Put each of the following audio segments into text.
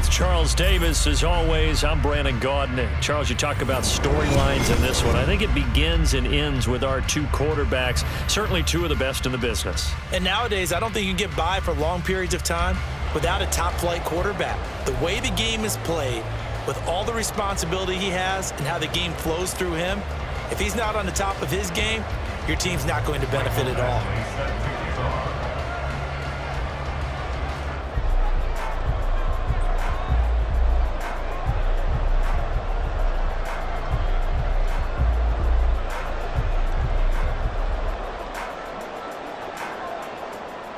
with Charles Davis. As always, I'm Brandon Gaudin. Charles, you talk about storylines in this one. I think it begins and ends with our two quarterbacks, certainly two of the best in the business. And nowadays, I don't think you can get by for long periods of time without a top-flight quarterback. The way the game is played, with all the responsibility he has and how the game flows through him, if he's not on the top of his game, your team's not going to benefit at all.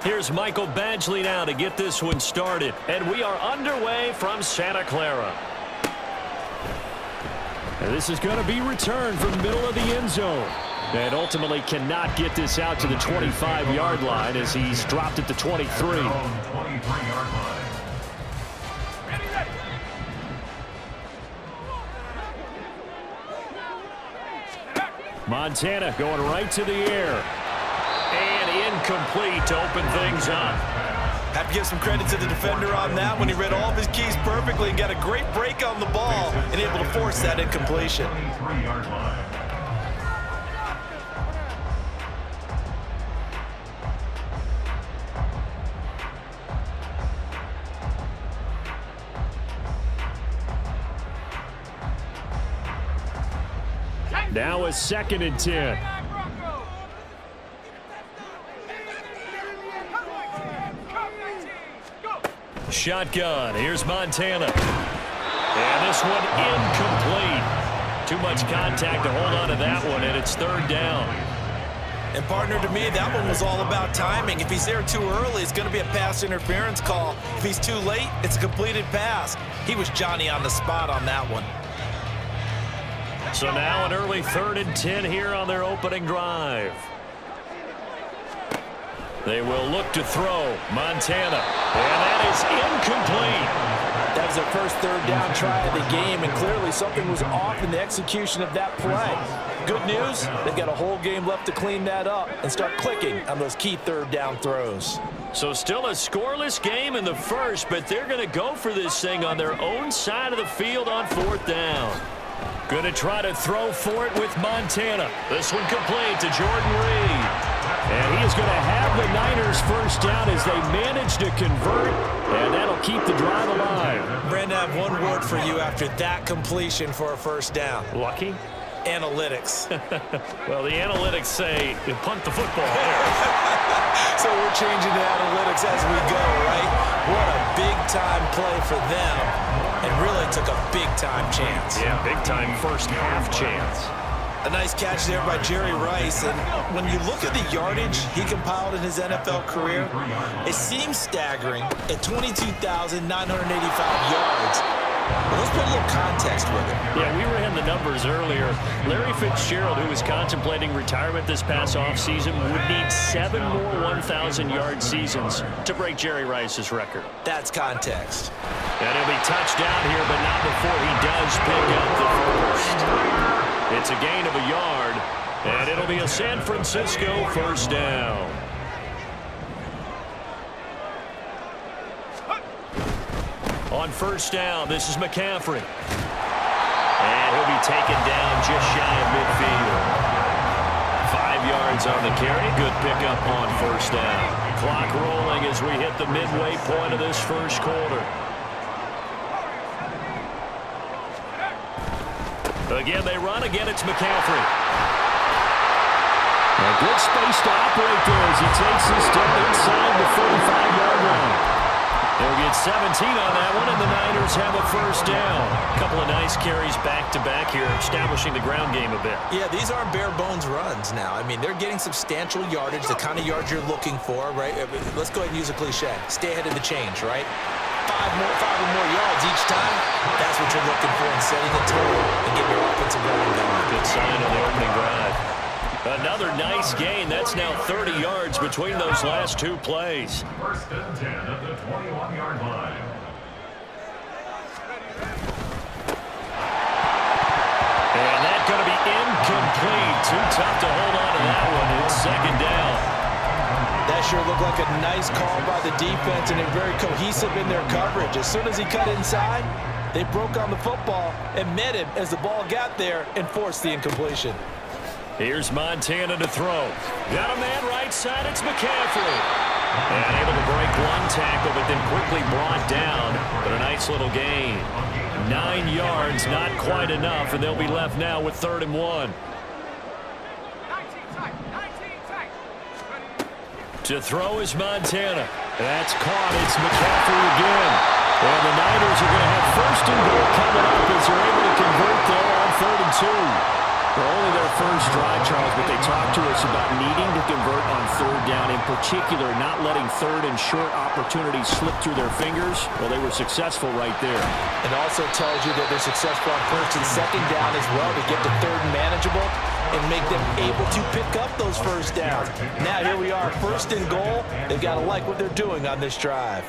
Here's Michael Badgley now to get this one started. And we are underway from Santa Clara. And this is going to be returned from the middle of the end zone. And ultimately cannot get this out to the 25-yard line as he's dropped at the 23. Montana going right to the air. And incomplete to open things up. Have to give some credit to the defender on that when he read all of his keys perfectly and got a great break on the ball and able to force that incompletion. Now a 2nd and 10. Shotgun. Here's Montana. And this one incomplete. Too much contact to hold on to that one, and it's 3rd down. And partner, to me, that one was all about timing. If he's there too early, it's going to be a pass interference call. If he's too late, it's a completed pass. He was Johnny on the spot on that one. So now an early 3rd and 10 here on their opening drive. They will look to throw. Montana. And that is incomplete. That was their first 3rd down try of the game, and clearly something was off in the execution of that play. Good news, they've got a whole game left to clean that up and start clicking on those key 3rd down throws. So still a scoreless game in the first, but they're going to go for this thing on their own side of the field on 4th down. Going to try to throw for it with Montana. This one complete to Jordan Reed. And he is going to have the Niners first down as they manage to convert, and that'll keep the drive alive. Brandon, I have one word for you after that completion for a first down. Lucky? Analytics. Well, the analytics say you punt the football there. So we're changing the analytics as we go, right? What a big-time play for them, and really took a big-time chance. Yeah, big-time first half chance. A nice catch there by Jerry Rice, and when you look at the yardage he compiled in his NFL career, it seems staggering at 22,985 yards. Well, let's put a little context with it. Yeah, we ran the numbers earlier. Larry Fitzgerald, who was contemplating retirement this past offseason, would need 7 more 1,000-yard seasons to break Jerry Rice's record. That's context. And he'll be touched down here, but not before he does pick up the first. It's a gain of a yard, and it'll be a San Francisco first down. On first down, this is McCaffrey. And he'll be taken down just shy of midfield. 5 yards on the carry. Good pickup on first down. Clock rolling as we hit the midway point of this first quarter. Again, they run. Again, it's McCaffrey. A good space to operate there as he takes this down inside the 45-yard line. They'll get 17 on that one, and the Niners have a first down. A couple of nice carries back-to-back here, establishing the ground game a bit. Yeah, these aren't bare-bones runs now. I mean, they're getting substantial yardage, the kind of yards you're looking for, right? Let's go ahead and use a cliche. Stay ahead of the change, right? 5 or more yards each time. That's what you're looking for in setting the tone and getting your offensive running going. Good sign on the opening drive. Another nice gain. That's now 30 yards between those last 2 plays. First and 10 at the 21-yard line. And that's going to be incomplete. Too tough to hold on to that one. It's 2nd down. That sure looked like a nice call by the defense, and they're very cohesive in their coverage. As soon as he cut inside, they broke on the football and met him as the ball got there and forced the incompletion. Here's Montana to throw. Got a man right side. It's McCaffrey. And able to break one tackle, but then quickly brought down. But a nice little gain. 9 yards, not quite enough, and they'll be left now with 3rd and 1. To throw is Montana. That's caught. It's McCaffrey again. And the Niners are going to have 1st and goal coming up as they're able to convert there on 3rd and 2. Well, only their first drive, Charles, but they talked to us about needing to convert on 3rd down, in particular not letting 3rd and short opportunities slip through their fingers. Well, they were successful right there. It also tells you that they're successful on 1st and 2nd down as well to get to 3rd and manageable and make them able to pick up those 1st downs. Now here we are, 1st and goal. They've got to like what they're doing on this drive.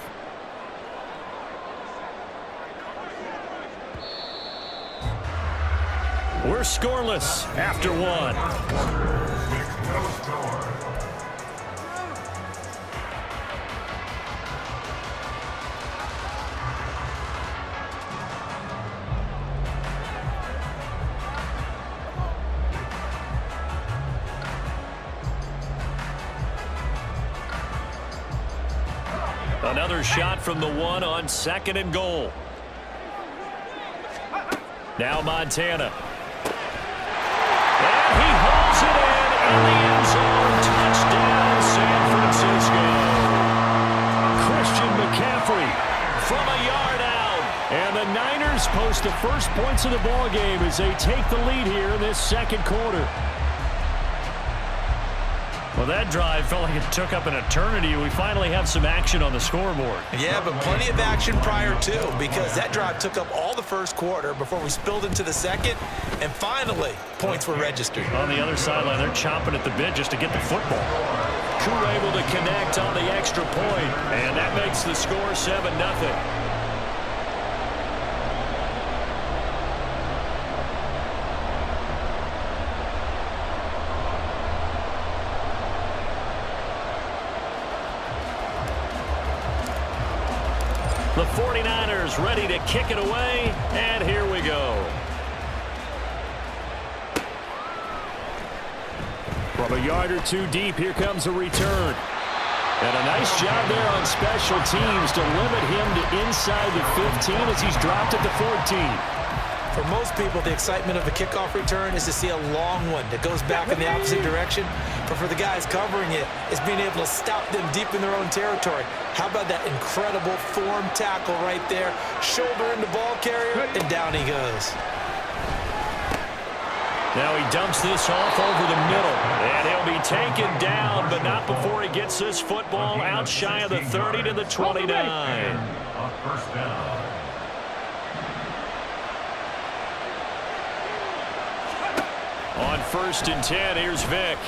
We're scoreless after 1. Another shot from the 1 on 2nd and goal. Now Montana. And he hauls it in the end zone. Touchdown, San Francisco. Christian McCaffrey from a yard out. And the Niners post the first points of the ball game as they take the lead here in this 2nd quarter. Well, that drive felt like it took up an eternity. We finally have some action on the scoreboard. Yeah, but plenty of action prior to, because that drive took up all the 1st quarter before we spilled into the 2nd, and finally, points were registered. On the other sideline, they're chomping at the bit just to get the football. Crew able to connect on the extra point, and that makes the score 7-0. The 49ers ready to kick it away, and here we go. From a yard or 2 deep, here comes a return. And a nice job there on special teams to limit him to inside the 15 as he's dropped at the 14. For most people, the excitement of the kickoff return is to see a long one that goes back in the opposite direction. But for the guys covering it, it's being able to stop them deep in their own territory. How about that incredible form tackle right there? Shoulder in the ball carrier, and down he goes. Now he dumps this off over the middle. And he'll be taken down, but not before he gets this football out shy of the 30 to the 29. First down. On 1st and 10, here's Vic.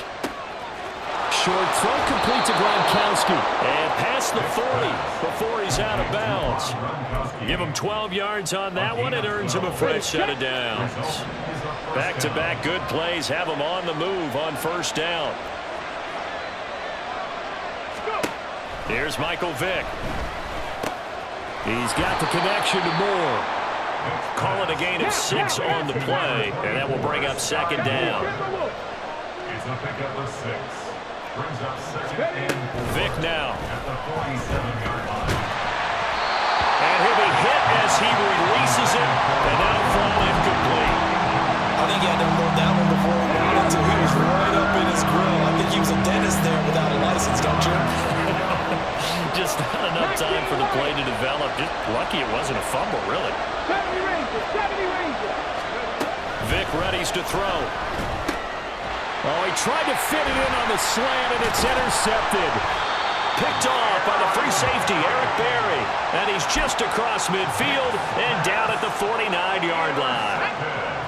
Short throw complete to Gronkowski. And past the 40 before he's out of bounds. Give him 12 yards on that one. It earns him a fresh set of downs. Back-to-back good plays have him on the move on 1st down. Here's Michael Vick. He's got the connection to Moore. Call it a gain of 6 on the play, and that will bring up 2nd down. It's a pickup of 6. Brings up 2nd and 4. Vick now. At the 47-yard line. And he'll be hit as he releases it, and that'll fall incomplete. I think he had to unload that one before he wanted to. He was right up in his grill. I think he was a dentist there without a license, don't you? Just not enough time for the play to develop. Just lucky it wasn't a fumble, really. Vick readies to throw. Oh, he tried to fit it in on the slant, and it's intercepted. Picked off by the free safety, Eric Berry. And he's just across midfield and down at the 49-yard line.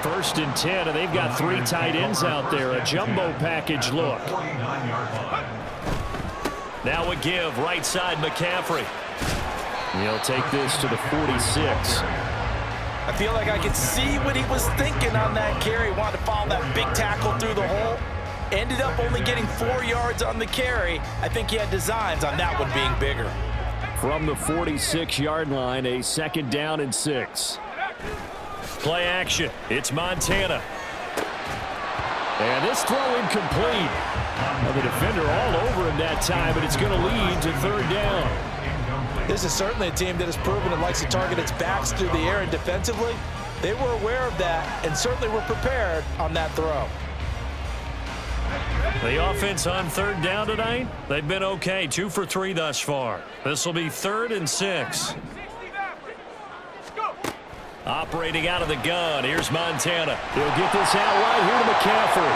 1st and 10, and they've got 3 tight ends out there. A jumbo package look. 49-yard line. Now a give, right side McCaffrey. He'll take this to the 46. I feel like I could see what he was thinking on that carry. Wanted to follow that big tackle through the hole. Ended up only getting 4 yards on the carry. I think he had designs on that one being bigger. From the 46-yard line, a 2nd down and 6. Play action. It's Montana. And this throw incomplete. Well, the defender all over him that time, but it's going to lead to 3rd down. This is certainly a team that has proven it likes to target its backs through the air, and defensively, they were aware of that and certainly were prepared on that throw. The offense on 3rd down tonight, they've been okay. 2 for 3 thus far. This will be 3rd and 6. Operating out of the gun, here's Montana. He'll get this out right here to McCaffrey.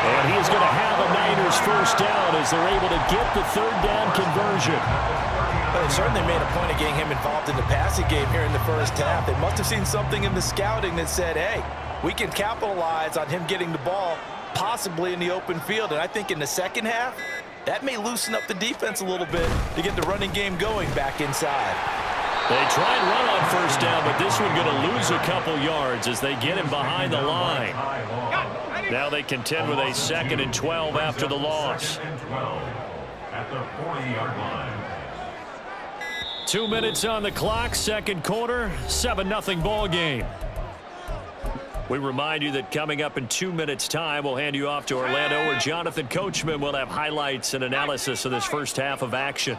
And he is going to have a Niners 1st down as they're able to get the 3rd down conversion. Well, they certainly made a point of getting him involved in the passing game here in the 1st half. They must have seen something in the scouting that said, hey, we can capitalize on him getting the ball possibly in the open field. And I think in the 2nd half, that may loosen up the defense a little bit to get the running game going back inside. They try and run on 1st down, but this one going to lose a couple yards as they get him behind the line. Now they contend with a 2nd and 12 after the loss. At the 40-yard line. 2 minutes on the clock, 2nd quarter, 7-0 ball game. We remind you that coming up in 2 minutes' time, we'll hand you off to Orlando, where Jonathan Coachman will have highlights and analysis of this 1st half of action.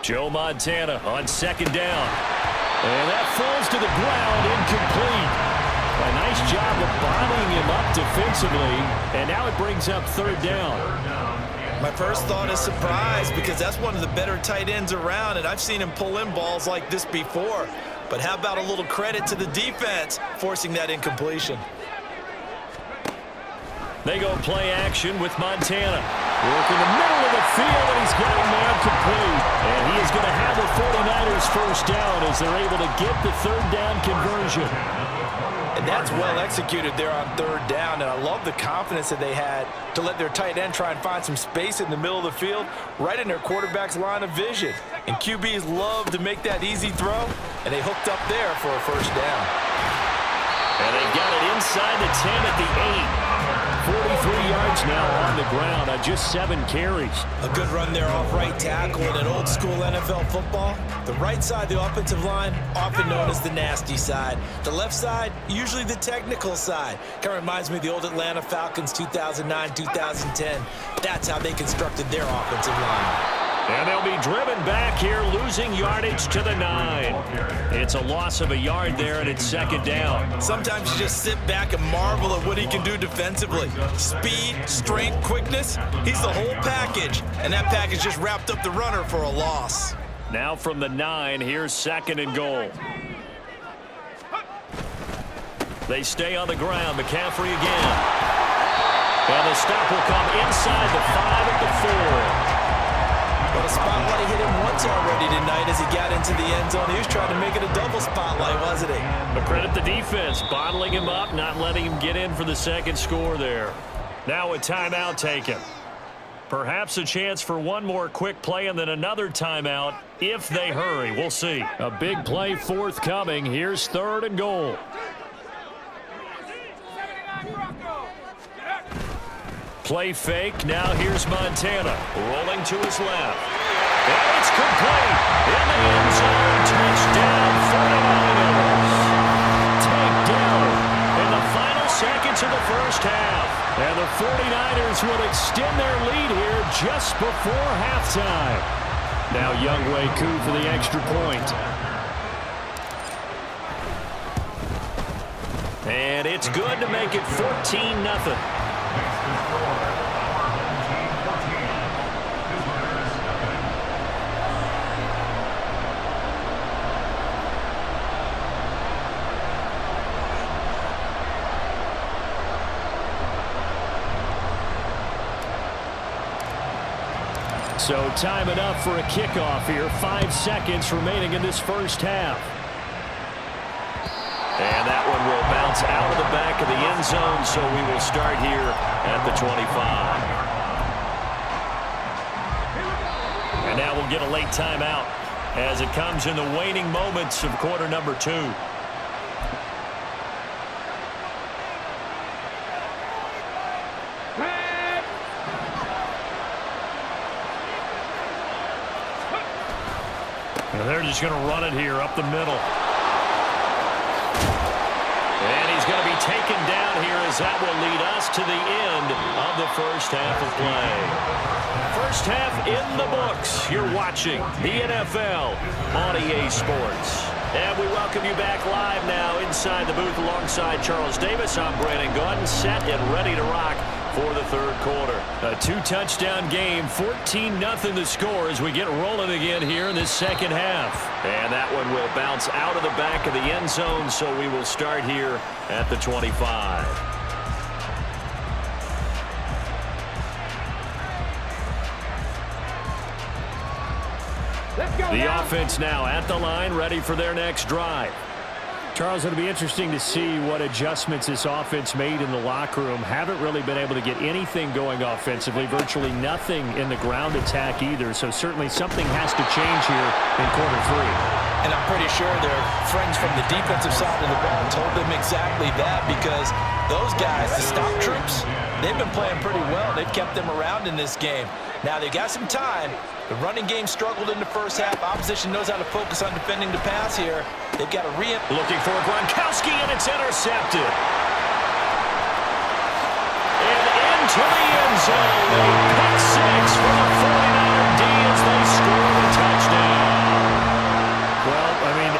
Joe Montana on 2nd down. And that falls to the ground, incomplete. A nice job of bottling him up defensively, and now it brings up 3rd down. My first thought is surprise, because that's one of the better tight ends around, and I've seen him pull in balls like this before. But how about a little credit to the defense forcing that incompletion? They go play action with Montana. Working the middle of the field, and he's got him there complete. And he is going to have the 49ers 1st down as they're able to get the 3rd down conversion. And that's well executed there on 3rd down, and I love the confidence that they had to let their tight end try and find some space in the middle of the field, right in their quarterback's line of vision. And QBs love to make that easy throw, and they hooked up there for a 1st down. And they've got it inside the 10 at the 8. 43 yards now on the ground on just 7 carries. A good run there off right tackle in an old school NFL football. The right side of the offensive line, often known as the nasty side. The left side, usually the technical side. Kind of reminds me of the old Atlanta Falcons 2009, 2010. That's how they constructed their offensive line. And they'll be driven back here, losing yardage to the 9. It's a loss of a yard there, and it's 2nd down. Sometimes you just sit back and marvel at what he can do defensively. Speed, strength, quickness, he's the whole package. And that package just wrapped up the runner for a loss. Now from the 9, here's 2nd and goal. They stay on the ground. McCaffrey again. And the stop will come inside the 5 at the 4. But a spotlight hit him once already tonight as he got into the end zone. He was trying to make it a double spotlight, wasn't he? But credit the defense, bottling him up, not letting him get in for the 2nd score there. Now a timeout taken. Perhaps a chance for one more quick play and then another timeout if they hurry. We'll see. A big play forthcoming. Here's 3rd and goal. Play fake. Now here's Montana. Rolling to his left. And it's complete. In the end zone. Touchdown 49ers. Takedown in the final seconds of the 1st half. And the 49ers will extend their lead here just before halftime. Now Younghoe Koo for the extra point. And it's good to make it 14-0. So time enough for a kickoff here. 5 seconds remaining in this 1st half. And that one will bounce out of the back of the end zone, so we will start here at the 25. And now we'll get a late timeout as it comes in the waning moments of quarter number 2. just going to run it here up the middle. And he's going to be taken down here as that will lead us to the end of the first half of play. First half in the books. You're watching the NFL on EA Sports. And we welcome you back live now inside the booth alongside Charles Davis. I'm Brandon Gordon, set and ready to rock for the third quarter. A two-touchdown game, 14-0 the score as we get rolling again here in this second half. And that one will bounce out of the back of the end zone, so we will start here at the 25. The offense now at the line, ready for their next drive. Charles, it'll be interesting to see what adjustments this offense made in the locker room. Haven't really been able to get anything going offensively, virtually nothing in the ground attack either. So certainly something has to change here in quarter three. And I'm pretty sure their friends from the defensive side of the ball told them exactly that, because those guys, the stop troops, they've been playing pretty well. They've kept them around in this game. Now they've got some time. The running game struggled in the first half. Opposition knows how to focus on defending the pass here. They've got a looking for Gronkowski, and it's intercepted. And into the end zone. Pick six for the 49er D as they score the touchdown. Well, I mean,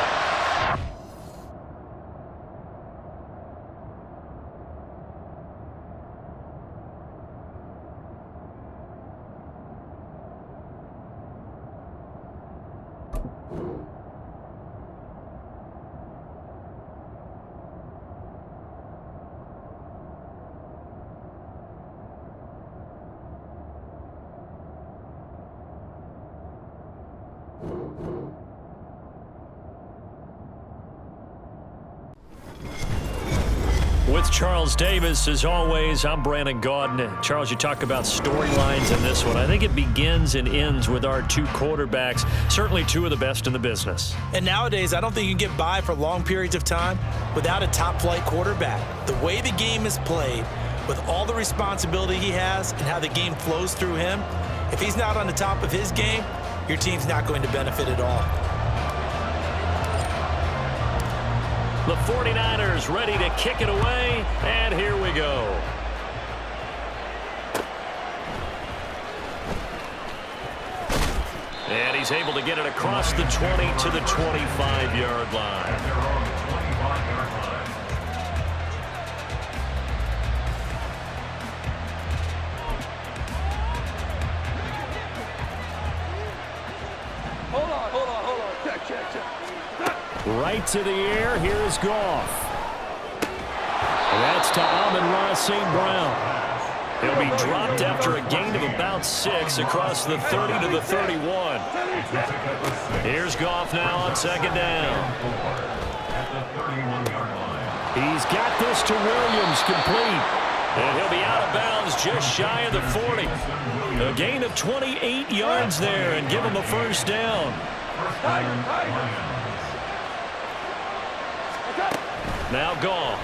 with Charles Davis, as always, I'm Brandon Gaudin. Charles, you talk about storylines in this one. I think it begins and ends with our two quarterbacks, certainly two of the best in the business. And nowadays, I don't think you can get by for long periods of time without a top-flight quarterback. The way the game is played, with all the responsibility he has and how the game flows through him, if he's not on the top of his game, your team's not going to benefit at all. The 49ers ready to kick it away, and here we go. And he's able to get it across the 20 to the 25-yard line. Hold on. Check. Right to the air, here's Goff. That's to Amon-Ra St. Brown. He'll be dropped after a gain of about 6 across the 30 to the 31. Here's Goff now on second down. He's got this to Williams, complete. And he'll be out of bounds just shy of the 40. A gain of 28 yards there and give him a first down. Now Goff.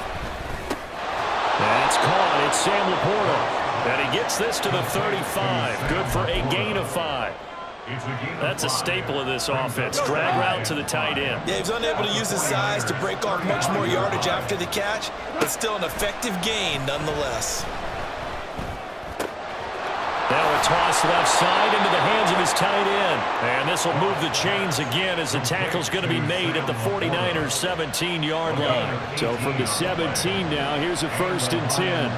That's caught. It's Sam Laporta. And he gets this to the 35. Good for a gain of 5. That's a staple of this offense. Drag route to the tight end. Yeah, he's unable to use his size to break off much more yardage after the catch, but still an effective gain nonetheless. Now a toss left side into the hands of his tight end. And this will move the chains again as the tackle's going to be made at the 49ers' 17-yard line. So from the 17 now, here's a 1st and 10.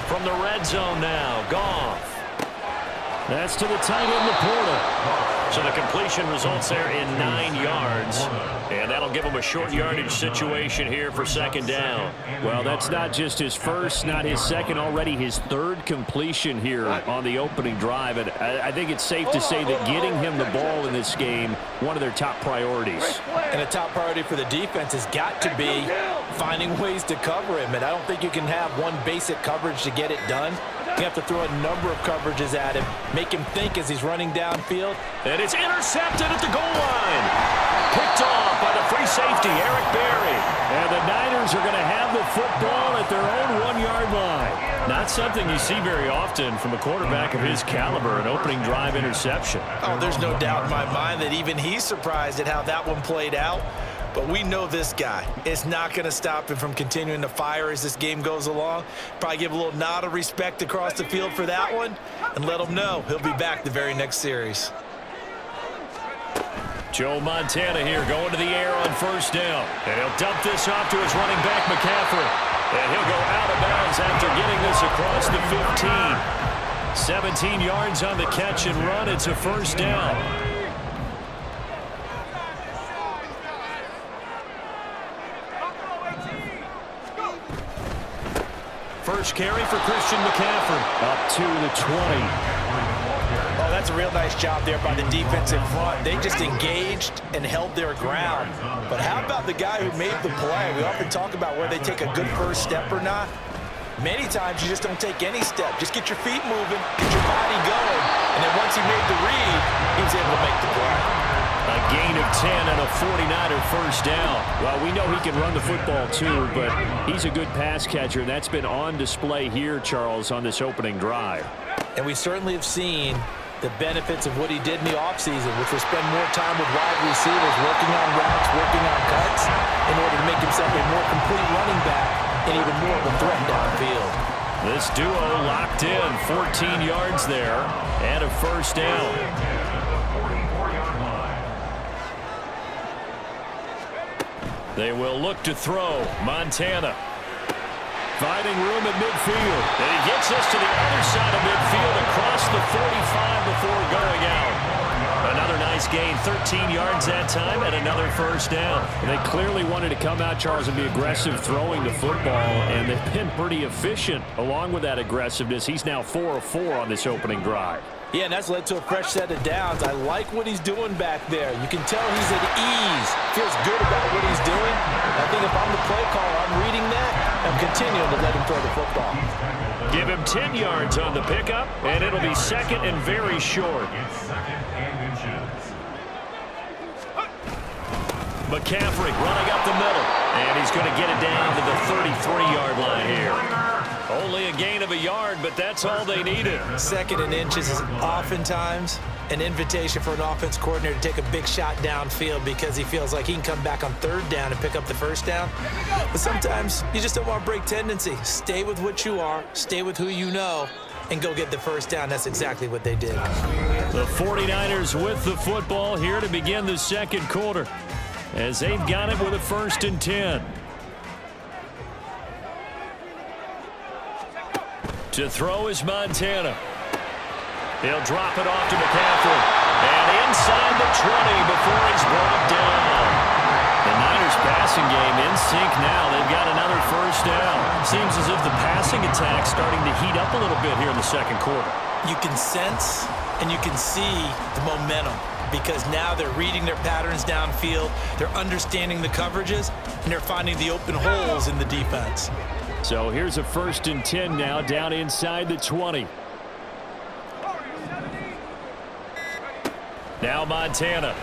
From the red zone now, Goff. That's to the tight end, Laporta. So the completion results there in 9 yards. And that'll give him a short yardage situation here for second down. Well, that's not just his first, not his second, already his 3rd completion here on the opening drive. And I think it's safe to say that getting him the ball in this game, one of their top priorities. And a top priority for the defense has got to be finding ways to cover him. And I don't think you can have one basic coverage to get it done. You have to throw a number of coverages at him, make him think as he's running downfield. And it's intercepted at the goal line. Picked off by the free safety, Eric Berry. And the Niners are going to have the football at their own 1-yard line. Not something you see very often from a quarterback of his caliber, an opening drive interception. Oh, there's no doubt in my mind that even he's surprised at how that one played out. But we know this guy. It's not going to stop him from continuing to fire as this game goes along. Probably give a little nod of respect across the field for that one and let him know he'll be back the very next series. Joe Montana here going to the air on first down. And he'll dump this off to his running back, McCaffrey. And he'll go out of bounds after getting this across the 15. 17 yards on the catch and run. It's a first down. First carry for Christian McCaffrey. Up to the 20. Oh, that's a real nice job there by the defensive front. They just engaged and held their ground. But how about the guy who made the play? We often talk about whether they take a good first step or not. Many times you just don't take any step. Just get your feet moving, get your body going, and then once he made the read, he was able to make the play. A gain of 10 and a 49er first down. Well, we know he can run the football too, but he's a good pass catcher. That's been on display here, Charles, on this opening drive. And we certainly have seen the benefits of what he did in the offseason, which was spend more time with wide receivers, working on routes, working on cuts, in order to make himself a more complete running back and even more of a threat downfield. This duo locked in, 14 yards there, and a first down. They will look to throw. Montana finding room at midfield. And he gets us to the other side of midfield across the 45 before going out. Another nice gain, 13 yards that time, and another first down. And they clearly wanted to come out, Charles, and be aggressive throwing the football, and they've been pretty efficient along with that aggressiveness. He's now 4 of 4 on this opening drive. Yeah, and that's led to a fresh set of downs. I like what he's doing back there. You can tell he's at ease. Feels good about what he's doing. I think if I'm the play caller, I'm reading that. I'm continuing to let him throw the football. Give him 10 yards on the pickup, and it'll be second and very short. McCaffrey running up the middle, and he's going to get it down to the 33-yard line here. Only a gain of a yard, but that's all they needed. Second and inches is oftentimes an invitation for an offense coordinator to take a big shot downfield because he feels like he can come back on third down and pick up the first down. But sometimes you just don't want to break tendency. Stay with what you are, stay with who you know, and go get the first down. That's exactly what they did. The 49ers with the football here to begin the second quarter, as they've got it with a 1st and 10. To throw is Montana. He'll drop it off to McCaffrey. And inside the 20 before he's brought down. The Niners passing game in sync now. They've got another first down. Seems as if the passing attack's starting to heat up a little bit here in the second quarter. You can sense and you can see the momentum because now they're reading their patterns downfield. They're understanding the coverages, and they're finding the open holes in the defense. So here's a 1st and 10 now down inside the 20. Now Montana.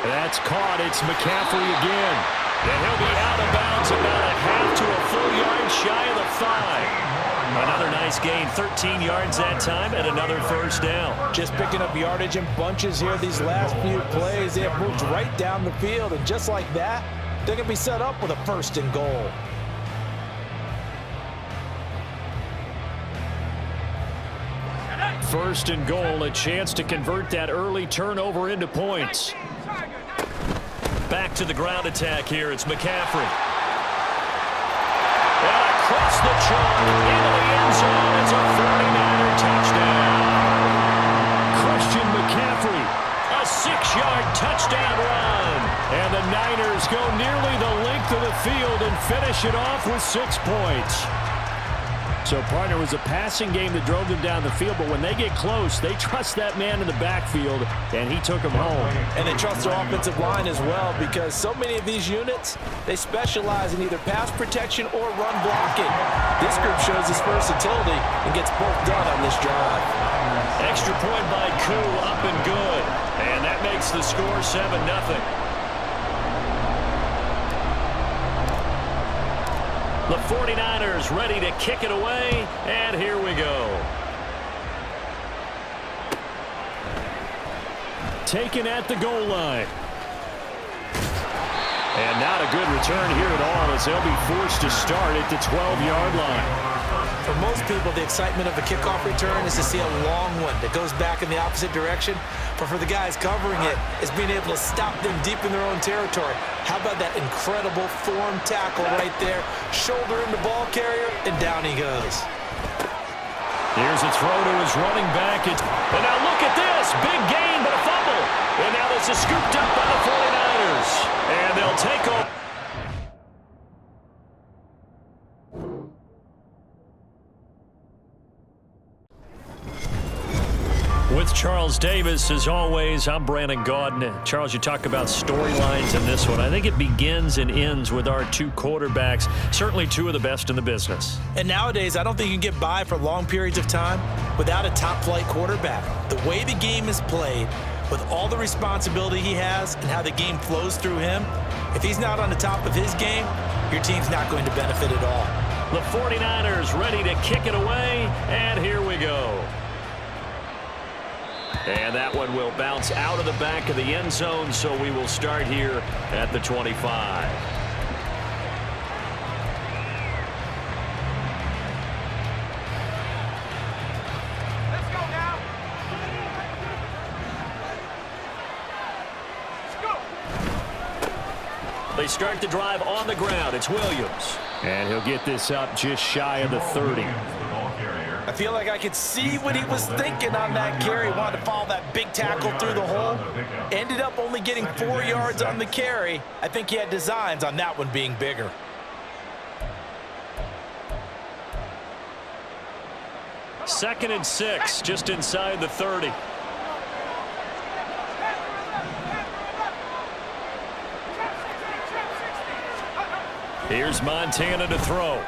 That's caught. It's McCaffrey again. And he'll be out of bounds about a half to a full yard shy of the 5. Another nice gain, 13 yards that time, and another first down. Just picking up yardage in bunches here these last few plays. They have moved right down the field, and just like that, they're going to be set up with a 1st and goal. First and goal, a chance to convert that early turnover into points. Back to the ground attack here. It's McCaffrey. And across the chalk into the end zone. It's a 49er touchdown. Christian McCaffrey. A 6-yard touchdown run. And the Niners go nearly the length of the field and finish it off with 6 points. So, partner, it was a passing game that drove them down the field, but when they get close, they trust that man in the backfield, and he took them home. And they trust their offensive line as well because so many of these units, they specialize in either pass protection or run blocking. This group shows its versatility and gets both done on this drive. Extra point by Koo, up and good. And that makes the score 7-0. The 49ers ready to kick it away, and here we go. Taken at the goal line. And not a good return here at all as they'll be forced to start at the 12-yard line. For most people, the excitement of a kickoff return is to see a long one that goes back in the opposite direction. But for the guys covering it, is being able to stop them deep in their own territory. How about that incredible form tackle right there? Shoulder in the ball carrier, and down he goes. Here's a throw to his running back. And now look at this. Big gain, but a fumble. And now this is scooped up by the 49ers. And they'll take off. With Charles Davis, as always, I'm Brandon Gaudin. Charles, you talk about storylines in this one. I think it begins and ends with our two quarterbacks, certainly two of the best in the business. And nowadays, I don't think you can get by for long periods of time without a top-flight quarterback. The way the game is played, with all the responsibility he has and how the game flows through him, if he's not on the top of his game, your team's not going to benefit at all. The 49ers ready to kick it away, and here we go. And that one will bounce out of the back of the end zone, so we will start here at the 25. Let's go now. Let's go. They start the drive on the ground. It's Williams. And he'll get this up just shy of the 30. I feel like I could see what he was thinking on that carry. Wanted to follow that big tackle through the hole. Ended up only getting 4 yards on the carry. I think he had designs on that one being bigger. Second and 6, just inside the 30. Here's Montana to throw.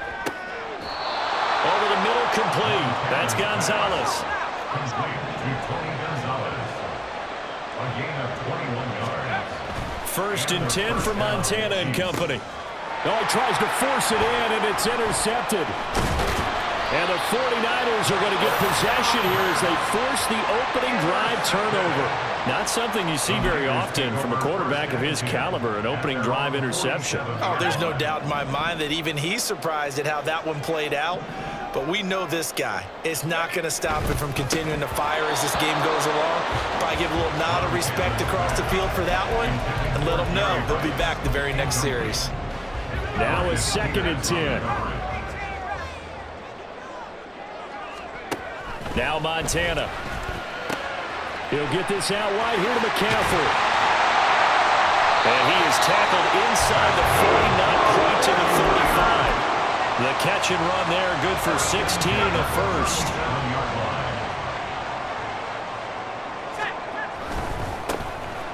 Over the middle, complete. That's Gonzalez. Complete to Tony Gonzalez. A gain of 21 yards. First and 10 for Montana and company. Oh, he tries to force it in, and it's intercepted. And the 49ers are going to get possession here as they force the opening drive turnover. Not something you see very often from a quarterback of his caliber, an opening drive interception. Oh, there's no doubt in my mind that even he's surprised at how that one played out. But we know this guy is not going to stop him from continuing to fire as this game goes along. Probably give a little nod of respect across the field for that one and let them know they'll be back the very next series. Now a second and 10. Now Montana. He'll get this out wide here to McCaffrey. And he is tackled inside the 40, not quite to the 35. The catch and run there, good for 16 and a first.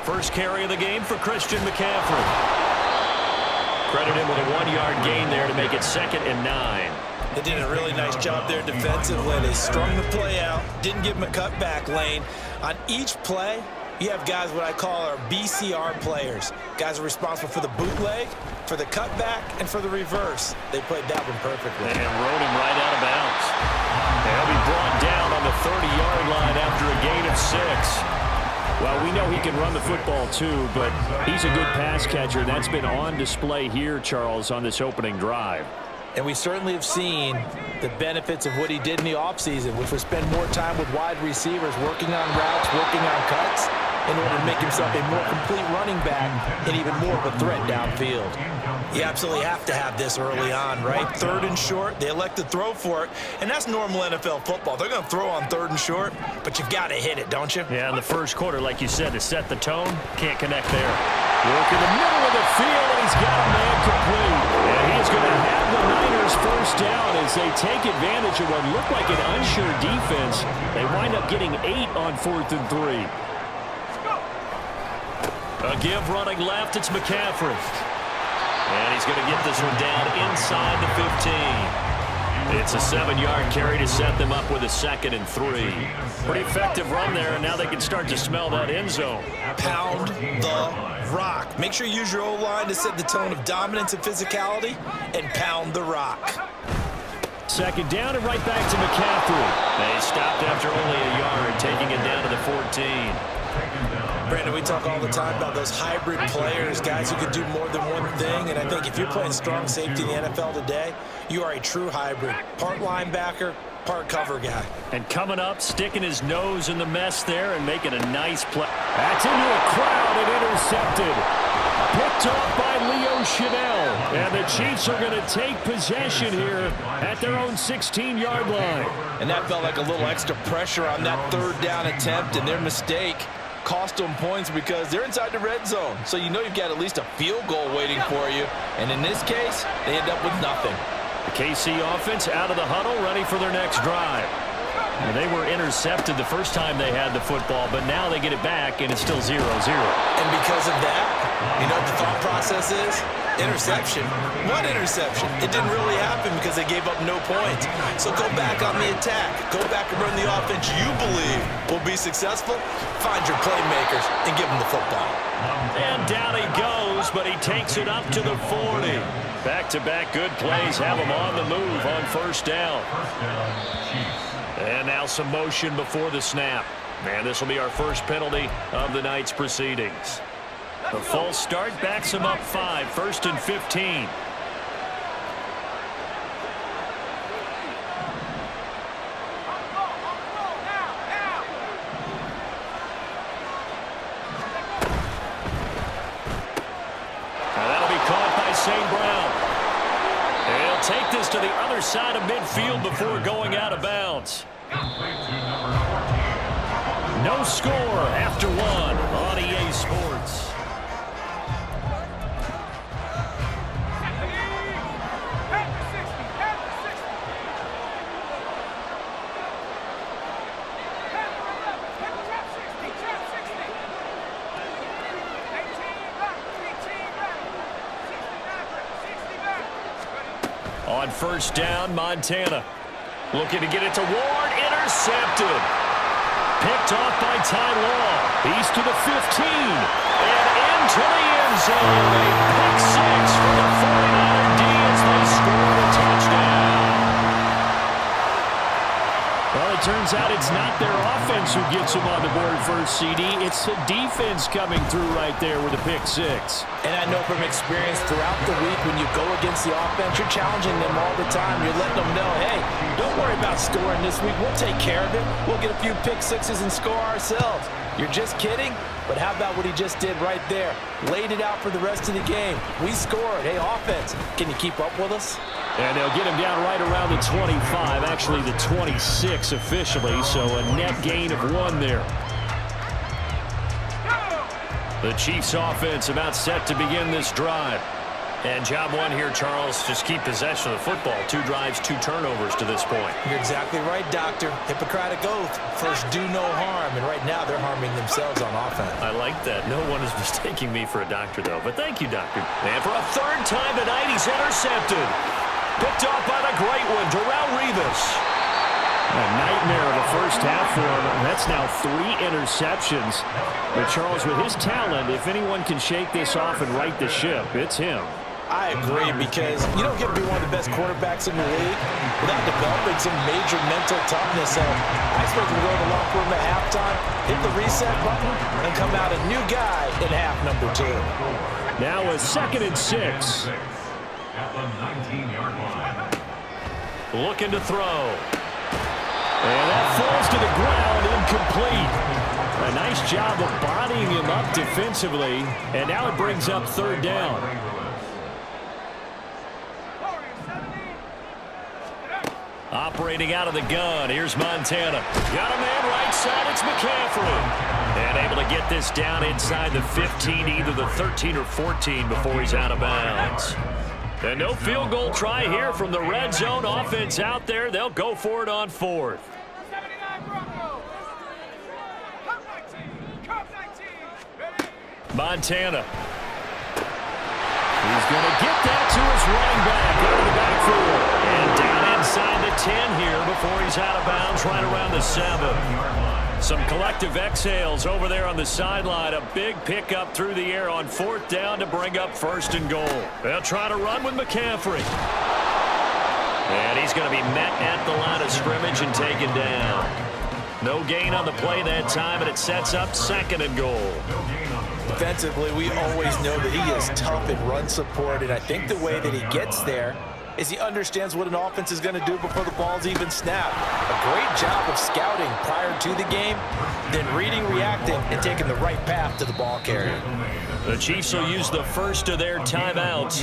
First carry of the game for Christian McCaffrey. Credit him with a 1-yard gain there to make it 2nd and 9. They did a really nice job there defensively. They strung the play out, didn't give him a cutback lane. On each play, you have guys what I call our BCR players. Guys are responsible for the bootleg, for the cutback, and for the reverse. They played that one perfectly. And rode him right out of bounds. They'll be brought down on the 30-yard line after a gain of 6. Well, we know he can run the football too, but he's a good pass catcher. That's been on display here, Charles, on this opening drive. And we certainly have seen the benefits of what he did in the offseason, which was spend more time with wide receivers, working on routes, working on cuts, in order to make himself a more complete running back and even more of a threat downfield. You absolutely have to have this early on, right? 3rd and short, they elect to throw for it, and that's normal NFL football. They're going to throw on 3rd and short, but you've got to hit it, don't you? Yeah, in the first quarter, like you said, to set the tone, can't connect there. Work in the middle of the field, and he's got a man complete. And he's going to have the Niners first down as they take advantage of what looked like an unsure defense. They wind up getting 8 on 4th and 3. A give running left, it's McCaffrey. And he's going to get this one down inside the 15. It's a 7-yard carry to set them up with a 2nd and 3. Pretty effective run there, and now they can start to smell that end zone. Pound the rock. Make sure you use your O-line to set the tone of dominance and physicality, and pound the rock. 2nd down and right back to McCaffrey. They stopped after only a yard, taking it down to the 14. Brandon, we talk all the time about those hybrid players, guys who can do more than one thing, and I think if you're playing strong safety in the NFL today, you are a true hybrid. Part linebacker, part cover guy. And coming up, sticking his nose in the mess there and making a nice play. That's into a crowd and intercepted. Picked off by Leo Chanel. And the Chiefs are going to take possession here at their own 16-yard line. And that felt like a little extra pressure on that 3rd down attempt, and their mistake cost them points because they're inside the red zone. So you know you've got at least a field goal waiting for you. And in this case, they end up with nothing. The KC offense out of the huddle, ready for their next drive. And they were intercepted the first time they had the football, but now they get it back, and it's still 0-0. And because of that, you know what the thought process is? Interception. What interception? It didn't really happen because they gave up no points. So go back on the attack. Go back and run the offense you believe will be successful. Find your playmakers and give them the football. And down he goes, but he takes it up to the 40. Back-to-back good plays have him on the move on 1st down. And now some motion before the snap. And this will be our first penalty of the night's proceedings. The false start backs him up 5, 1st and 15. Now that'll be caught by St. Brown. He'll take this to the other side of midfield before going out of bounds. No score after 1 on EA Sports. On 1st down, Montana looking to get it to Ward. Intercepted. Picked off by Ty Law. He's to the 15. And into the end zone. A pick 6 for the 49er D as they score a touchdown. Well, it turns out it's not their offense who gets them on the board first, CD. It's the defense coming through right there with a pick 6. And I know from experience throughout the week when you go against the offense, you're challenging them all the time. You're letting them know, hey, don't worry about scoring this week. We'll take care of it. We'll get a few pick 6s and score ourselves. You're just kidding? But how about what he just did right there? Laid it out for the rest of the game. We scored. Hey, offense, can you keep up with us? And they'll get him down right around the 25, actually the 26 officially, so a net gain of 1 there. The Chiefs offense about set to begin this drive. And job 1 here, Charles, just keep possession of the football. 2 drives, 2 turnovers to this point. You're exactly right, Doctor. Hippocratic oath. First, do no harm. And right now, they're harming themselves on offense. I like that. No one is mistaking me for a doctor, though. But thank you, Doctor. And for a 3rd time tonight, he's intercepted. Picked off by the great one, Darrelle Revis. A nightmare of the first half for him. That's now 3 interceptions. But Charles, with his talent, if anyone can shake this off and right the ship, it's him. I agree, because you don't get to be one of the best quarterbacks in the league without developing some major mental toughness. So I expect him to go to the locker room at halftime, hit the reset button, and come out a new guy in half number 2. Now a 2nd and 6. At the 19-yard line. Looking to throw. And that falls to the ground, incomplete. A nice job of bodying him up defensively. And now it brings up 3rd down. Operating out of the gun, here's Montana. Got a man right side, it's McCaffrey. And able to get this down inside the 15, either the 13 or 14 before he's out of bounds. And no field goal try here from the red zone offense out there. They'll go for it on 4th. Montana. He's going to get that to his running back out of the backfield. And down inside the 10 here before he's out of bounds right around the 7. Some collective exhales over there on the sideline. A big pickup through the air on 4th down to bring up 1st and goal. They'll try to run with McCaffrey. And he's going to be met at the line of scrimmage and taken down. No gain on the play that time, and it sets up 2nd and goal. Defensively, we always know that he is tough in run support, and I think the way that he gets there is he understands what an offense is going to do before the ball's even snapped. A great job of scouting prior to the game, then reading, reacting, and taking the right path to the ball carrier. The Chiefs will use the first of their timeouts.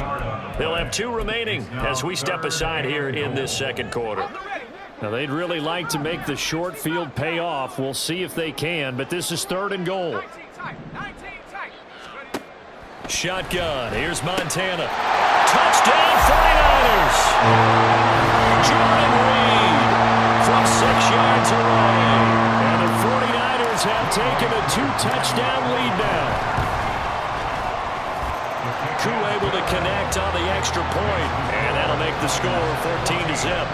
They'll have 2 remaining as we step aside here in this 2nd quarter. Now, they'd really like to make the short field pay off. We'll see if they can, but this is 3rd and goal. Shotgun. Here's Montana. Touchdown 49ers. Jordan Reed from 6 yards away. And the 49ers have taken a 2-touchdown lead now. Koo able to connect on the extra point, and that'll make the score 14-0.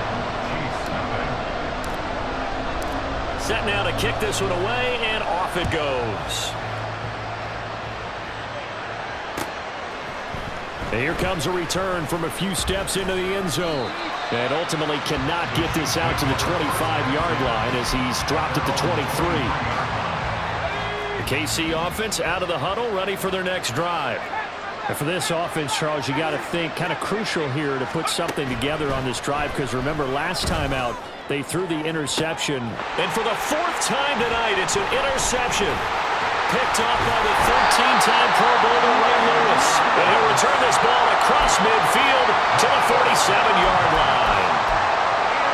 Set now to kick this one away, and off it goes. And here comes a return from a few steps into the end zone. And ultimately cannot get this out to the 25-yard line as he's dropped at the 23. The KC offense out of the huddle, ready for their next drive. And for this offense, Charles, you got to think kind of crucial here to put something together on this drive, because remember last time out they threw the interception. And for the 4th time tonight, it's an interception. Picked off by the 13-time Pro Bowler Ray Lewis. And he'll return this ball across midfield to the 47-yard line.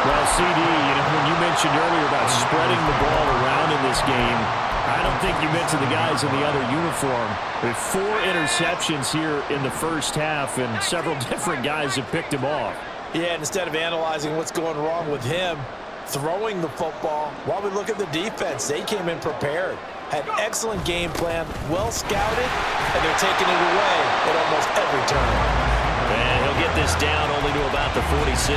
Well, CD, when you mentioned earlier about spreading the ball around in this game, I don't think you meant to the guys in the other uniform. With 4 interceptions here in the first half, and several different guys have picked him off. Yeah, and instead of analyzing what's going wrong with him throwing the football, while we look at the defense, they came in prepared. Had excellent game plan, well scouted, and they're taking it away at almost every turn. And he'll get this down only to about the 46.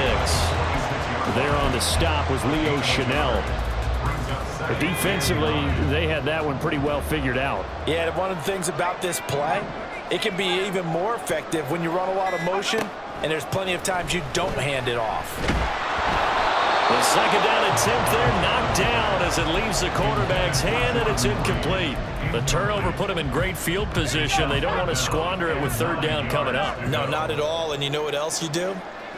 There on the stop was Leo Chanel. But defensively, they had that one pretty well figured out. Yeah, and one of the things about this play, it can be even more effective when you run a lot of motion, and there's plenty of times you don't hand it off. The 2nd down attempt there knocked down as it leaves the quarterback's hand, and it's incomplete. The turnover put him in great field position. They don't want to squander it with 3rd down coming up. No, not at all. And you know what else you do?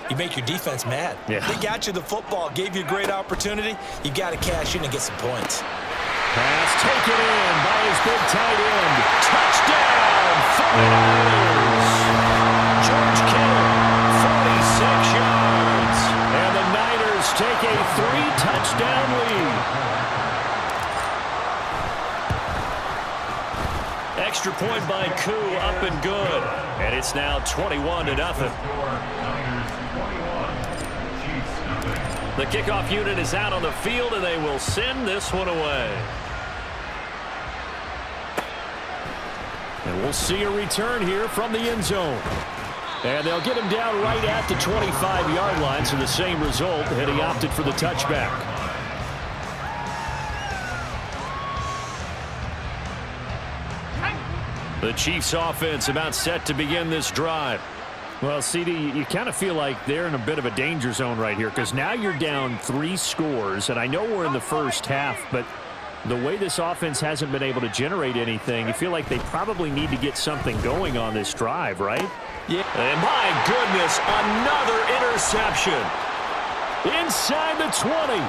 You make your defense mad. Yeah. They got you the football, gave you a great opportunity. You got to cash in and get some points. Pass taken in by his big tight end. Touchdown, 49ers. George Kittle, 46 yards. And the Niners take a 3-touchdown lead. Extra point by Koo, up and good. And it's now 21-0. The kickoff unit is out on the field, and they will send this one away. And we'll see a return here from the end zone. And they'll get him down right at the 25-yard line, so the same result, and he opted for the touchback. The Chiefs offense about set to begin this drive. Well, CD, you kind of feel like they're in a bit of a danger zone right here, because now you're down 3 scores, and I know we're in the first half, but the way this offense hasn't been able to generate anything, you feel like they probably need to get something going on this drive, right? Yeah. And my goodness, another interception. Inside the 20.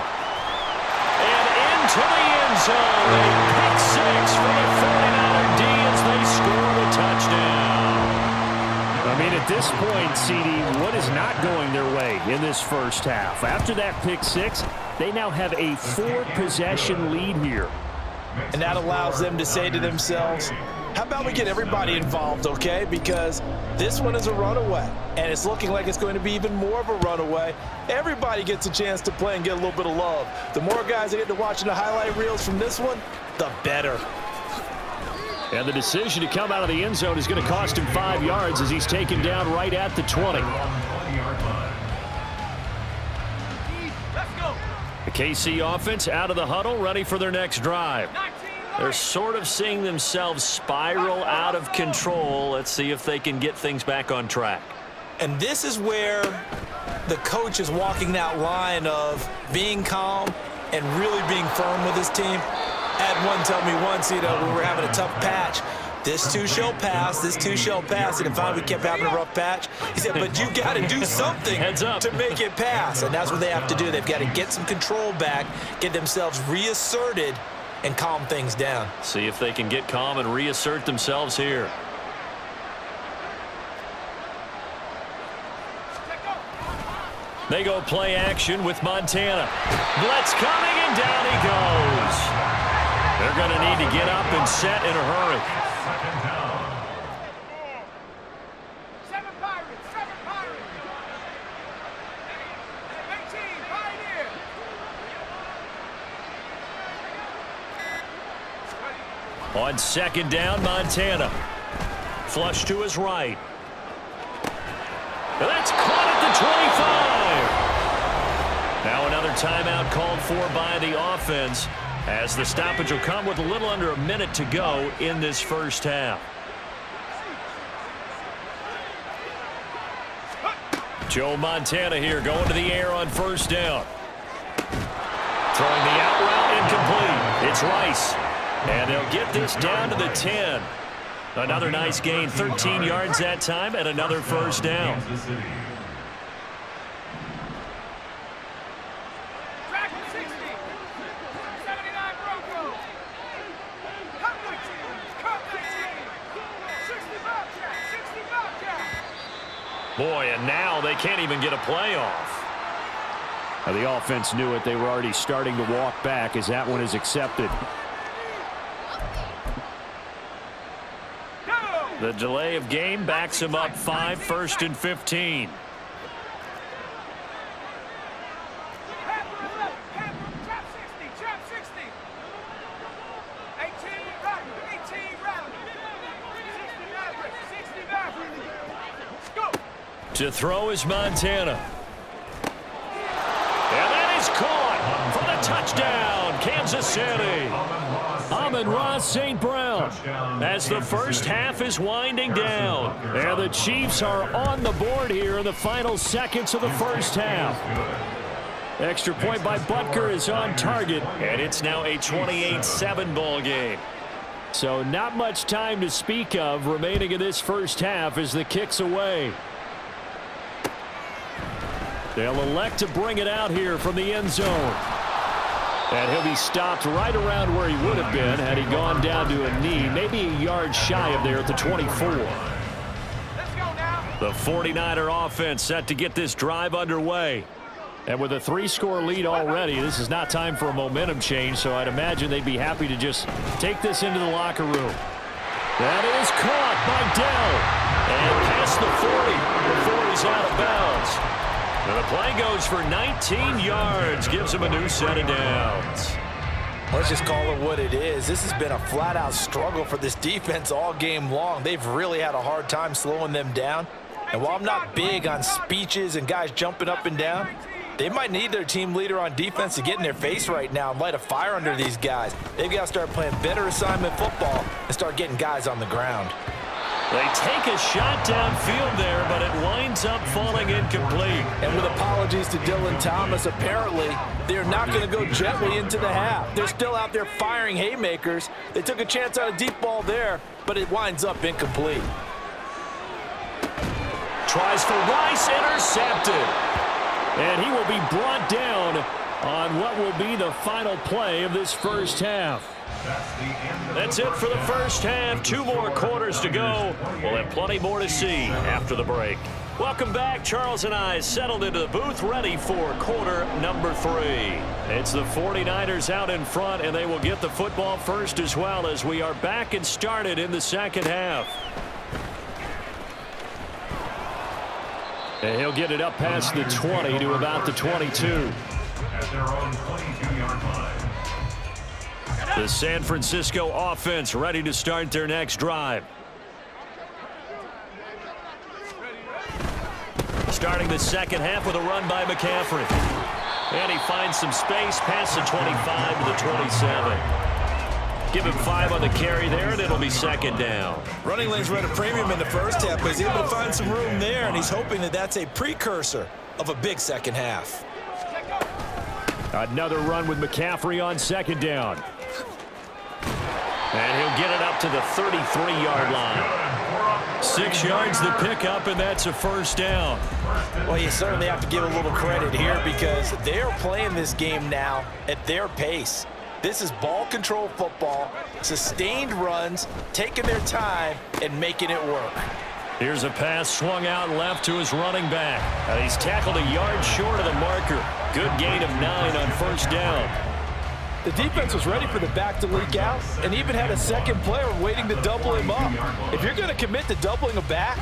And into the end zone. A pick 6 for the 49er D as they score the touchdown. I mean, at this point, CD, what is not going their way in this first half? After that pick 6, they now have a 4-possession lead here. And that allows them to say to themselves, how about we get everybody involved, okay? Because this one is a runaway, and it's looking like it's going to be even more of a runaway. Everybody gets a chance to play and get a little bit of love. The more guys that get to watching the highlight reels from this one, the better. And the decision to come out of the end zone is going to cost him 5 yards as he's taken down right at the 20. KC offense out of the huddle, ready for their next drive. They're sort of seeing themselves spiral out of control. Let's see if they can get things back on track. And this is where the coach is walking that line of being calm and really being firm with his team. I had one tell me once, when we were having a tough patch, this too shall pass, this too shall pass. And finally we kept having a rough patch. He said, but you got to do something to make it pass. And that's what they have to do. They've got to get some control back, get themselves reasserted, and calm things down. See if they can get calm and reassert themselves here. They go play action with Montana. Blitz coming, and down he goes. They're going to need to get up and set in a hurry. Second down. Seven Pirates, seven Pirates. 18, Pioneer. On second down, Montana. Flush to his right. That's caught at the 25. Now another timeout called for by the offense, as the stoppage will come with a little under a minute to go in this first half. Joe Montana here going to the air on first down. Throwing the out route incomplete. It's Rice. And they'll get this down to the 10. Another nice gain, 13 yards that time, and another first down. Kansas City. Track 60. 79 Broncos. Cut 19. Cut 19. 65 Jack. 65 Jack. Boy, and now they can't even get a playoff. Now, the offense knew it. They were already starting to walk back as that one is accepted. The delay of game backs him up 5, 1st and 15. Trap 60. Trap 60. 18 Rocky. 18 Rocky. 60 Maverick. 60 Maverick. Go. To throw is Montana. And that is caught for the touchdown, Kansas City. Amon-Ra St. Brown, as the first half is winding down. And the Chiefs are on the board here in the final seconds of the first half. Extra point by Butker is on target, and it's now a 28-7 ball game. So not much time to speak of remaining in this first half as the kick's away. They'll elect to bring it out here from the end zone. And he'll be stopped right around where he would have been had he gone down to a knee, maybe a yard shy of there at the 24. Let's go now. The 49er offense set to get this drive underway. And with a 3-score lead already, this is not time for a momentum change, so I'd imagine they'd be happy to just take this into the locker room. That is caught by Dell. And past the 40 before he's out of bounds. And the play goes for 19 yards, gives him a new set of downs. Let's just call it what it is. This has been a flat-out struggle for this defense all game long. They've really had a hard time slowing them down. And while I'm not big on speeches and guys jumping up and down, they might need their team leader on defense to get in their face right now and light a fire under these guys. They've got to start playing better assignment football and start getting guys on the ground. They take a shot downfield there, but it winds up falling incomplete. And with apologies to Dylan Thomas, apparently they're not going to go gently into the half. They're still out there firing haymakers. They took a chance on a deep ball there, but it winds up incomplete. Tries for Rice, intercepted. And he will be brought down on what will be the final play of this first half. That's it for the first half. 2 more quarters to go. We'll have plenty more to see after the break. Welcome back. Charles and I settled into the booth, ready for quarter number 3. It's the 49ers out in front, and they will get the football first as well as we are back and started in the second half. And he'll get it up past the 20 to about the 22. At their own 22-yard line. The San Francisco offense ready to start their next drive. Starting the second half with a run by McCaffrey. And he finds some space past the 25 to the 27. Give him 5 on the carry there, and it'll be second down. Running lanes were at a premium in the first half, but he's able to find some room there, and he's hoping that that's a precursor of a big second half. Another run with McCaffrey on second down. And he'll get it up to the 33-yard line. 6 yards to pick up, and that's a first down. Well, you certainly have to give a little credit here because they're playing this game now at their pace. This is ball control football, sustained runs, taking their time and making it work. Here's a pass swung out left to his running back. He's tackled a yard short of the marker. Good gain of 9 on first down. The defense was ready for the back to leak out and even had a second player waiting to double him up. If you're going to commit to doubling a back,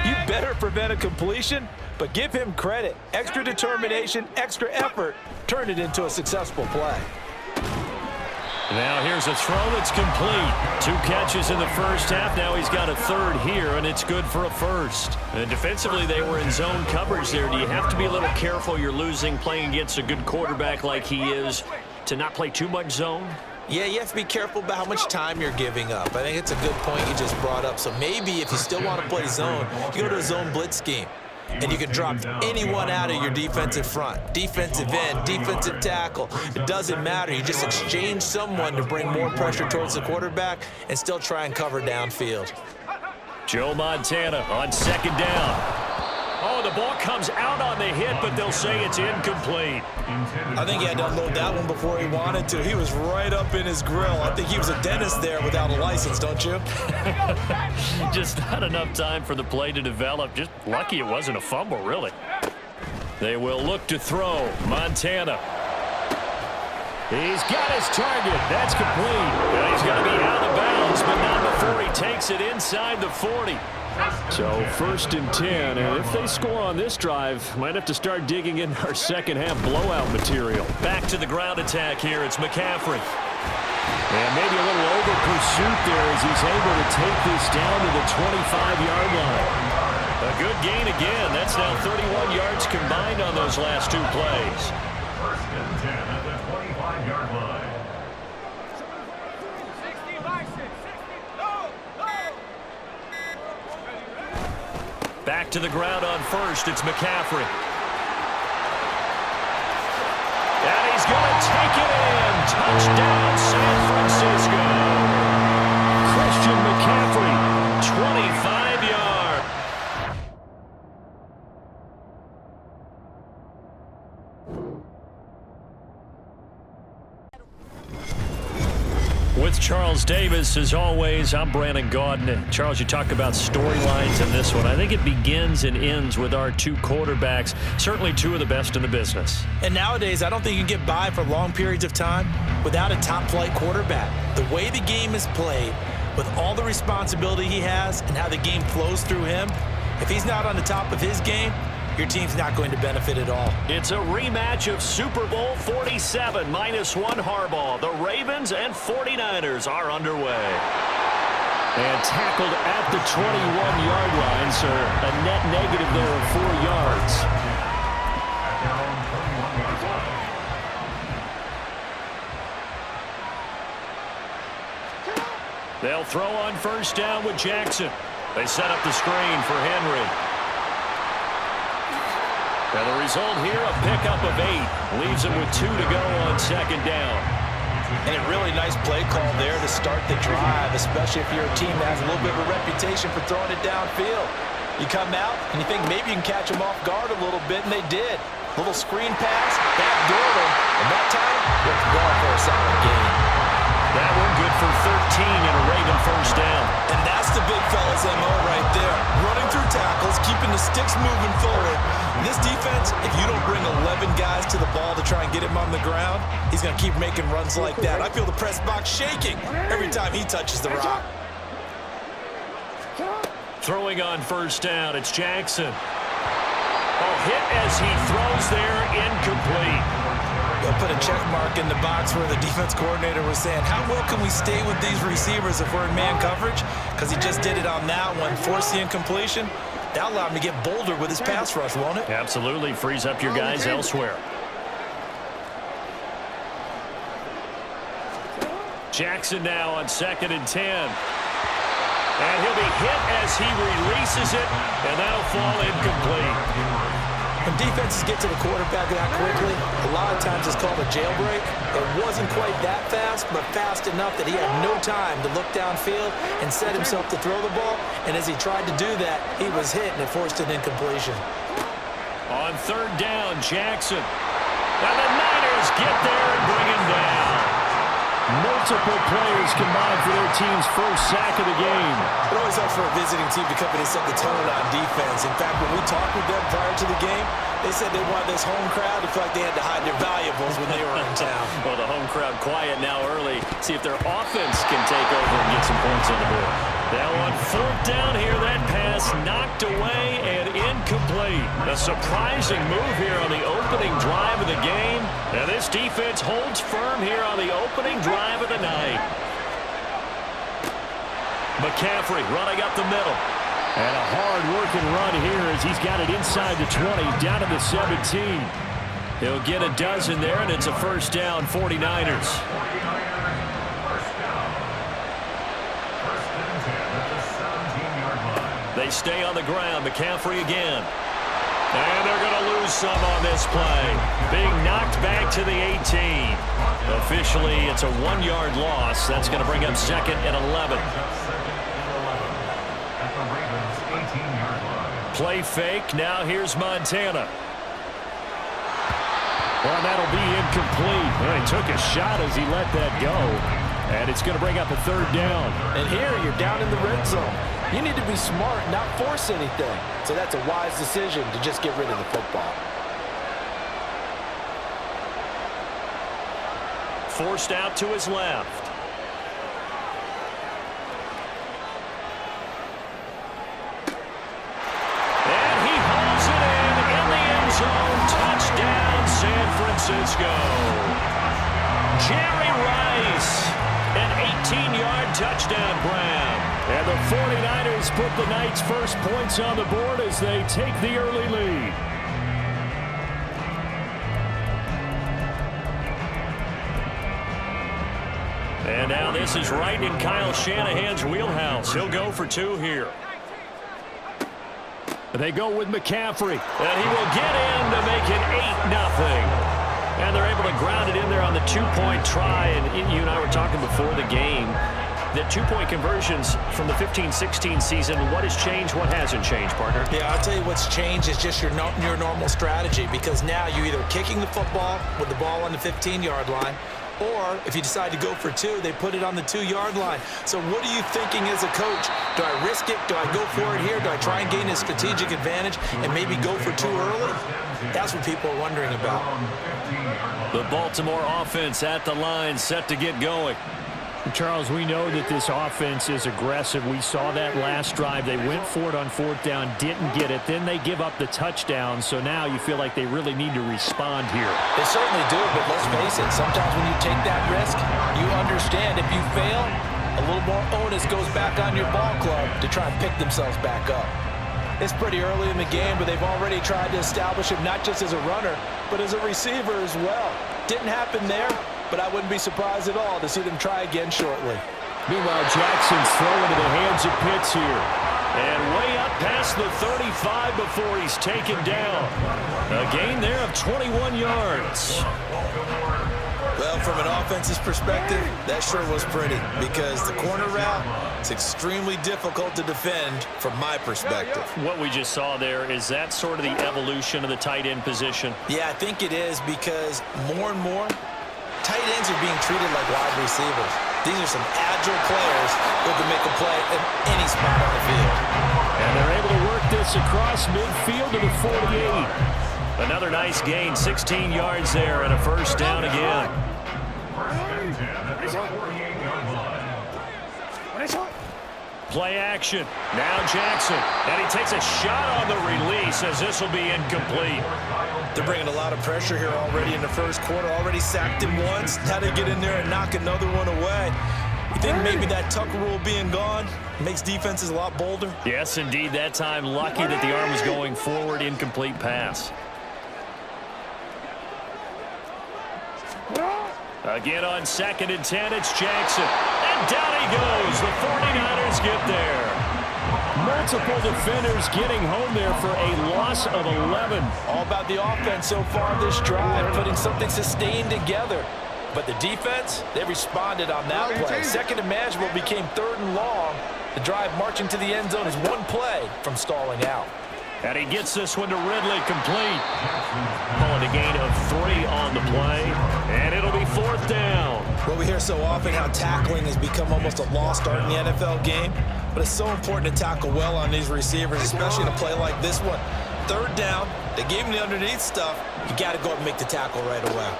you better prevent a completion, but give him credit. Extra determination, extra effort, turn it into a successful play. Now here's a throw that's complete. 2 catches in the first half. Now he's got a third here, and it's good for a first. And defensively, they were in zone coverage there. Do you have to be a little careful? You're losing playing against a good quarterback like he is to not play too much zone? Yeah, you have to be careful about how much time you're giving up. I think it's a good point you just brought up. So maybe if you still want to play zone, you go to a zone blitz scheme. And you can drop anyone out of your defensive front. Defensive end, defensive tackle. It doesn't matter. You just exchange someone to bring more pressure towards the quarterback and still try and cover downfield. Joe Montana on second down. Oh, the ball comes out on the hit, but they'll say it's incomplete. I think he had to unload that one before he wanted to. He was right up in his grill. I think he was a dentist there without a license, don't you? Just not enough time for the play to develop. Just lucky it wasn't a fumble, really. They will look to throw. Montana. He's got his target. That's complete. And he's going to be out of bounds, but not before he takes it inside the 40. So 1st and 10, and if they score on this drive, might have to start digging in our second half blowout material. Back to the ground attack here. It's McCaffrey. And maybe a little over pursuit there as he's able to take this down to the 25-yard line. A good gain again. That's now 31 yards combined on those last 2 plays. 1st and 10 at the 25-yard line. 60 by 6, 60, go, go! Back to the ground on first. It's McCaffrey. And he's going to take it in. Touchdown, San Francisco. Christian McCaffrey, 25-yard. With Charles Davis, as always, I'm Brandon Gaudin. Charles, you talk about storylines in this one. I think it begins and ends with our 2 quarterbacks, certainly 2 of the best in the business. And nowadays, I don't think you can get by for long periods of time without a top-flight quarterback. The way the game is played, with all the responsibility he has and how the game flows through him, if he's not on the top of his game, your team's not going to benefit at all. It's a rematch of Super Bowl 47, -1 Harbaugh. The Ravens and 49ers are underway. and tackled at the 21-yard line, so a net negative there of 4 yards. They'll throw on first down with Jackson. They set up the screen for Henry. And the result here, a pickup of 8. Leaves him with 2 to go on second down. And a really nice play call there to start the drive, especially if you're a team that has a little bit of a reputation for throwing it downfield. You come out and you think maybe you can catch them off guard a little bit, and they did. Little screen pass, backdoor them, and that time, it's going for a solid gain. That one good for 13 and a Raven first down. And that's the big fella's MO right there. Running through tackles, keeping the sticks moving forward. This defense, if you don't bring 11 guys to the ball to try and get him on the ground, he's going to keep making runs like that. I feel the press box shaking every time he touches the rock. Throwing on first down, it's Jackson. A hit as he throws there, incomplete. They'll put a check mark in the box where the defense coordinator was saying, how well can we stay with these receivers if we're in man coverage? Because he just did it on that one, forced the incompletion. That allowed him to get bolder with his pass rush, won't it? Absolutely, frees up your guys elsewhere. Jackson now on 2nd and 10. And he'll be hit as he releases it, and that'll fall incomplete. When defenses get to the quarterback that quickly, a lot of times it's called a jailbreak. It wasn't quite that fast, but fast enough that he had no time to look downfield and set himself to throw the ball. And as he tried to do that, he was hit, and it forced an incompletion. On 3rd down, Jackson. And the Niners get there and bring him down. Multiple players combined for their team's first sack of the game. It always helps for a visiting team to come in and set the tone on defense. In fact, when we talked with them prior to the game, they said they wanted this home crowd to feel like they had to hide their valuables when they were in town. Well, the home crowd quiet now early. See if their offense can take over and get some points on the board. Now on 4th down here, that pass knocked away and incomplete. A surprising move here on the opening drive of the game. And this defense holds firm here on the opening drive of the night. McCaffrey running up the middle. And a hard-working run here as he's got it inside the 20, down to the 17. He'll get a dozen there, and it's a 1st down, 49ers. They stay on the ground. McCaffrey again. And they're going to lose some on this play. Being knocked back to the 18. Officially, it's a 1-yard loss. That's going to bring up 2nd and 11. Play fake. Now here's Montana. Well, that'll be incomplete. Well, he took a shot as he let that go. And it's going to bring up a 3rd down. And here you're down in the red zone. You need to be smart, not force anything. So that's a wise decision to just get rid of the football. Forced out to his left. And he hauls it in the end zone. Touchdown, San Francisco. Jerry Rice, an 18-yard touchdown grab. And the 49ers put the Knights' first points on the board as they take the early lead. And now this is right in Kyle Shanahan's wheelhouse. He'll go for 2 here. They go with McCaffrey. And he will get in to make it 8-0. And they're able to ground it in there on the 2-point try. And you and I were talking before the game. The 2-point conversions from the 15-16 season, what has changed, what hasn't changed, partner? Yeah, I'll tell you what's changed is just your normal strategy, because now you're either kicking the football with the ball on the 15-yard line, or if you decide to go for 2, they put it on the 2-yard line. So what are you thinking as a coach? Do I risk it? Do I go for it here? Do I try and gain a strategic advantage and maybe go for 2 early? That's what people are wondering about. The Baltimore offense at the line, set to get going. Charles, we know that this offense is aggressive. We saw that last drive. They went for it on 4th down, didn't get it. Then they give up the touchdown. So now you feel like they really need to respond here. They certainly do, but let's face it. Sometimes when you take that risk, you understand if you fail, a little more onus goes back on your ball club to try and pick themselves back up. It's pretty early in the game, but they've already tried to establish him not just as a runner, but as a receiver as well. Didn't happen there, but I wouldn't be surprised at all to see them try again shortly. Meanwhile, Jackson's throwing to the hands of Pitts here. And way up past the 35 before he's taken down. A gain there of 21 yards. Well, from an offense's perspective, that sure was pretty, because the corner route is extremely difficult to defend from my perspective. What we just saw there, is that sort of the evolution of the tight end position? Yeah, I think it is, because more and more, tight ends are being treated like wide receivers. These are some agile players who can make a play in any spot on the field. And they're able to work this across midfield to the 48. Another nice gain, 16 yards there, and a 1st down again. Play action. Now Jackson. And he takes a shot on the release as this will be incomplete. They're bringing a lot of pressure here already in the first quarter. Already sacked him once. Now they get in there and knock another one away. You think maybe that tuck rule being gone makes defenses a lot bolder? Yes, indeed. That time, lucky that the arm was going forward. Incomplete pass. Again on 2nd and 10, it's Jackson. And down he goes. The 49ers get there. Multiple defenders getting home there for a loss of 11. All about the offense so far this drive, putting something sustained together. But the defense, they responded on that play. 2nd and manageable became 3rd and long. The drive marching to the end zone is one play from stalling out. And he gets this one to Ridley, complete. Calling a gain of 3 on the play. And it'll be 4th down. Well, we hear so often how tackling has become almost a lost art in the NFL game. But it's so important to tackle well on these receivers, especially in a play like this one. 3rd down, they gave him the underneath stuff. You got to go and make the tackle right away.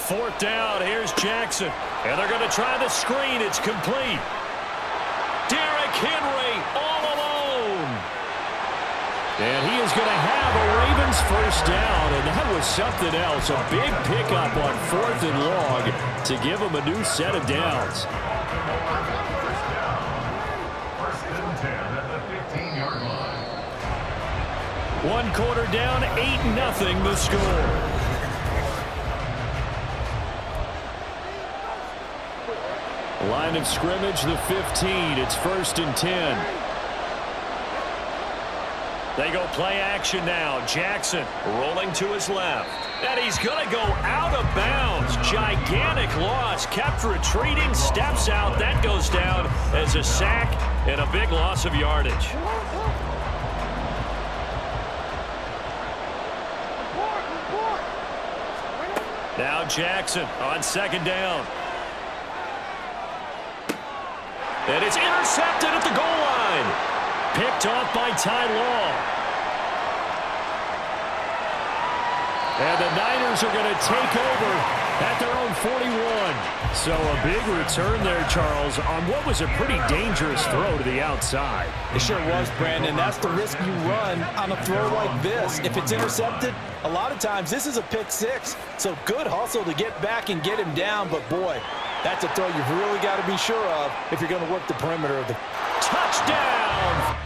4th down, here's Jackson. And they're going to try the screen. It's complete. Derrick Henry all alone. And he is going to have a Ravens first down, and that was something else. A big pickup on 4th and long to give him a new set of downs. First and 10 at the 15-yard line. 1 quarter down, 8-0 the score. Line of scrimmage, the 15. It's 1st and 10. They go play action now. Jackson rolling to his left. And he's going to go out of bounds. Gigantic loss. Kept retreating. Steps out. That goes down as a sack and a big loss of yardage. Now Jackson on 2nd down. And it's intercepted at the goal line. Picked off by Ty Law. And the Niners are going to take over at their own 41. So a big return there, Charles, on what was a pretty dangerous throw to the outside. It sure was, Brandon. That's the risk you run on a throw like this. If it's intercepted, a lot of times this is a pick 6. So good hustle to get back and get him down. But, boy, that's a throw you've really got to be sure of if you're going to work the perimeter of the... Touchdown!